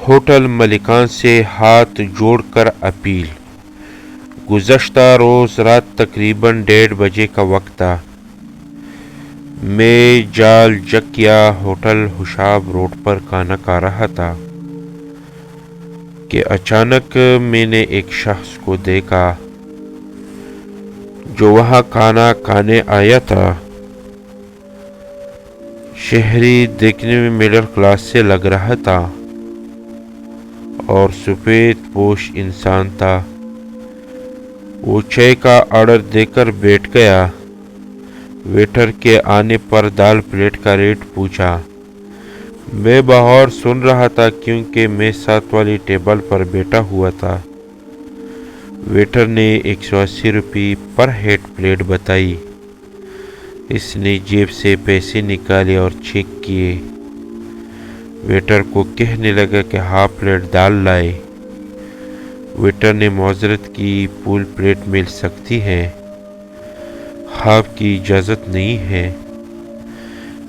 Hotel ملکان سے ہاتھ جوڑ کر اپیل۔ گزشتہ روز رات تقریباً 1:30 بجے کا وقت تھا۔ میں جال جکیا ہوٹل ہوشاب روڈ پر کھانا کھا رہا تھا کہ اچانک میں نے ایک شخص کو دیکھا جو وہاں کھانا کھانے آیا تھا۔ شہری، دیکھنے میں مڈل کلاس سے لگ رہا تھا اور سفید پوش انسان تھا۔ وہ چائے کا آرڈر دے کر بیٹھ گیا۔ ویٹر کے آنے پر دال پلیٹ کا ریٹ پوچھا۔ میں باہر سن رہا تھا کیونکہ میں ساتھ والی ٹیبل پر بیٹھا ہوا تھا۔ ویٹر نے 180 روپے پر ہیڈ پلیٹ بتائی۔ اس نے جیب سے پیسے نکالے اور چیک کیے۔ ویٹر کو کہنے لگا کہ ہاف پلیٹ دال لائے۔ ویٹر نے معذرت کی، فل پلیٹ مل سکتی ہے، ہاف کی اجازت نہیں ہے۔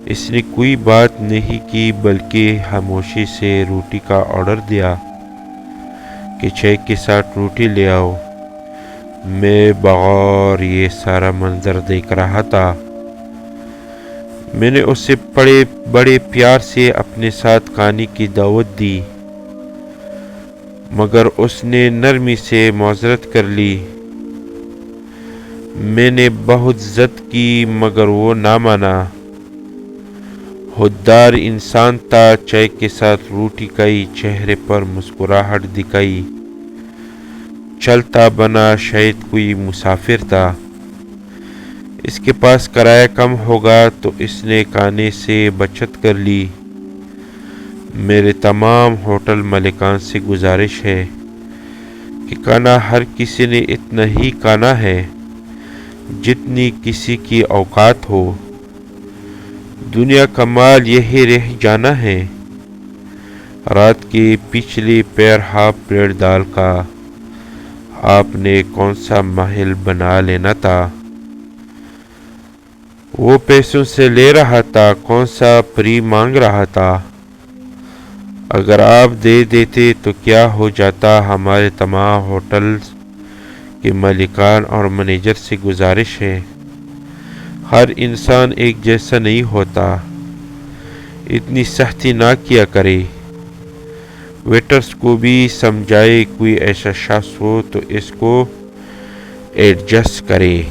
اس نے کوئی بات نہیں کی بلکہ خاموشی سے روٹی کا آرڈر دیا کہ چائے کے ساتھ روٹی لے آؤ۔ میں بغور یہ سارا منظر دیکھ رہا تھا۔ میں نے اسے بڑے پیار سے اپنے ساتھ کھانے کی دعوت دی، مگر اس نے نرمی سے معذرت کر لی۔ میں نے بہت ضد کی مگر وہ نہ مانا۔ خوددار انسان تھا۔ چائے کے ساتھ روٹی کھائی، چہرے پر مسکراہٹ دکھائی، چلتا بنا، شاید کوئی مسافر تھا۔ اس کے پاس کرایہ کم ہوگا تو اس نے کھانے سے بچت کر لی۔ میرے تمام ہوٹل مالکان سے گزارش ہے کہ کھانا ہر کسی نے اتنا ہی کھانا ہے جتنی کسی کی اوقات ہو۔ دنیا کا مال یہی رہ جانا ہے۔ رات کی پچھلی پیر ہاف پلیٹ دال کا آپ نے کون سا محل بنا لینا تھا؟ وہ پیسوں سے لے رہا تھا، کون سا فری مانگ رہا تھا؟ اگر آپ دے دیتے تو کیا ہو جاتا؟ ہمارے تمام ہوٹلز کے مالکان اور مینیجر سے گزارش ہے، ہر انسان ایک جیسا نہیں ہوتا، اتنی سختی نہ کیا کرے۔ ویٹرز کو بھی سمجھائے، کوئی ایسا شخص ہو تو اس کو ایڈجسٹ کرے۔